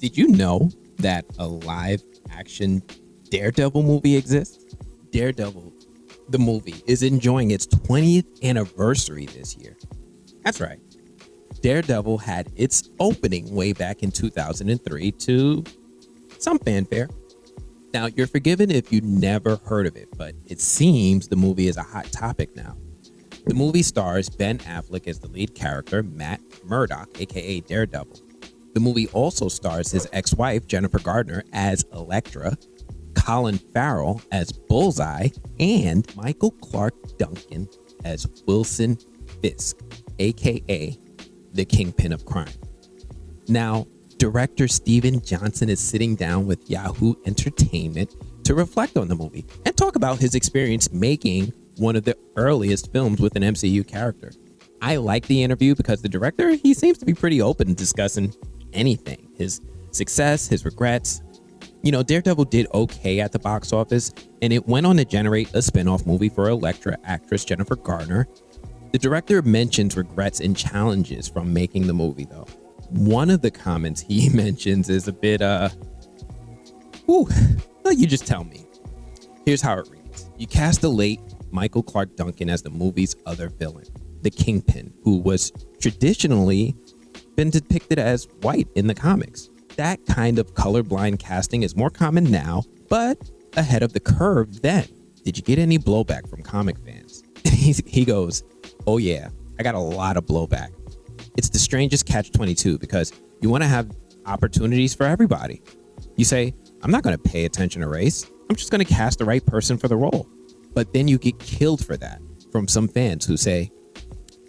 Did you know that a live action Daredevil movie exists? Daredevil, the movie, is enjoying its 20th anniversary this year. That's right. Daredevil had its opening way back in 2003 to some fanfare. Now, you're forgiven if you never heard of it, but it seems the movie is a hot topic now. The movie stars Ben Affleck as the lead character, Matt Murdock AKA Daredevil. The movie also stars his ex-wife, Jennifer Garner, as Elektra, Colin Farrell as Bullseye, and Michael Clarke Duncan as Wilson Fisk, aka the Kingpin of crime. Now, director Steven Johnson is sitting down with Yahoo Entertainment to reflect on the movie and talk about his experience making one of the earliest films with an MCU character. I like the interview because the director, he seems to be pretty open to discussing anything. His success, his regrets. You know, Daredevil did okay at the box office, and it went on to generate a spinoff movie for Elektra actress Jennifer Garner. The director mentions regrets and challenges from making the movie, though. One of the comments he mentions is a bit, well, you just tell me. Here's how it reads. You cast the late Michael Clarke Duncan as the movie's other villain, the Kingpin, who was traditionally been depicted as white in the comics. That kind of colorblind casting is more common now, but ahead of the curve then. Did you get any blowback from comic fans? He goes, oh yeah, I got a lot of blowback. It's the strangest catch-22 because you want to have opportunities for everybody. You say, I'm not going to pay attention to race. I'm just going to cast the right person for the role. But then you get killed for that from some fans who say,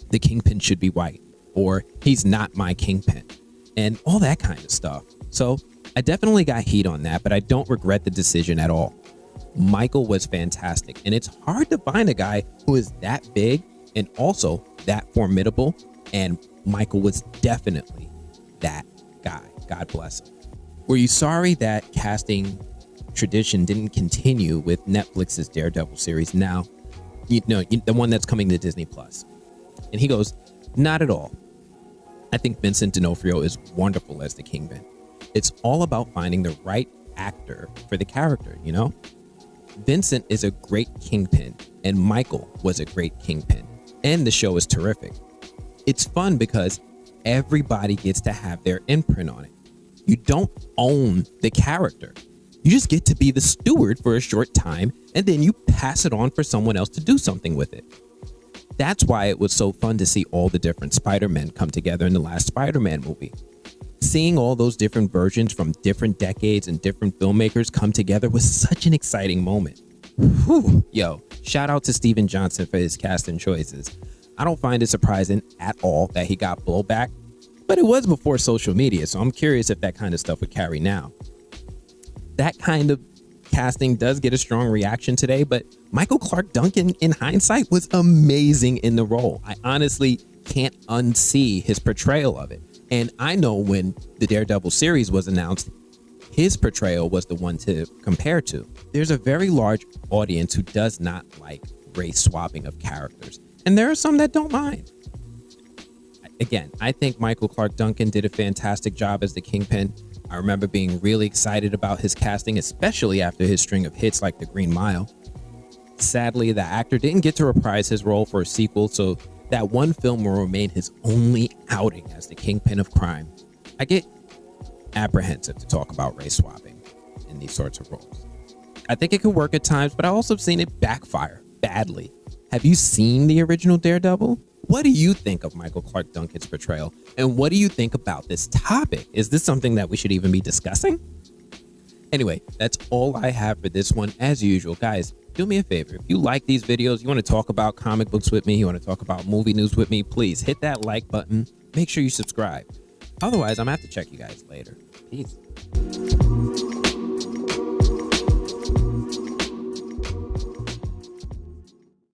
the Kingpin should be white, or he's not my Kingpin, and all that kind of stuff. So I definitely got heat on that, but I don't regret the decision at all. Michael was fantastic, and it's hard to find a guy who is that big and also that formidable, and Michael was definitely that guy. God bless him. Were you sorry that casting tradition didn't continue with Netflix's Daredevil series now? The one that's coming to Disney Plus. And he goes, not at all. I think Vincent D'Onofrio is wonderful as the Kingpin. It's all about finding the right actor for the character, you know? Vincent is a great Kingpin, and Michael was a great Kingpin, and the show is terrific. It's fun because everybody gets to have their imprint on it. You don't own the character. You just get to be the steward for a short time, and then you pass it on for someone else to do something with it. That's why it was so fun to see all the different Spider-Men come together in the last Spider-Man movie. Seeing all those different versions from different decades and different filmmakers come together was such an exciting moment. Whew. Yo, shout out to Steven Johnson for his casting choices. I don't find it surprising at all that he got blowback, but it was before social media, so I'm curious if that kind of stuff would carry now. That kind of casting does get a strong reaction today, but Michael Clarke Duncan, in hindsight, was amazing in the role. I honestly can't unsee his portrayal of it. And I know when the Daredevil series was announced, his portrayal was the one to compare to. There's a very large audience who does not like race swapping of characters, and there are some that don't mind. Again, I think Michael Clarke Duncan did a fantastic job as the Kingpin. I remember being really excited about his casting, especially after his string of hits like The Green Mile. Sadly, the actor didn't get to reprise his role for a sequel, so that one film will remain his only outing as the Kingpin of crime. I get apprehensive to talk about race swapping in these sorts of roles. I think it could work at times, but I also have seen it backfire badly. Have you seen the original Daredevil? What do you think of Michael Clarke Duncan's portrayal? And what do you think about this topic? Is this something that we should even be discussing? Anyway, that's all I have for this one. As usual, guys, do me a favor. If you like these videos, you want to talk about comic books with me, you want to talk about movie news with me, please hit that like button. Make sure you subscribe. Otherwise, I'm going to have to check you guys later. Peace.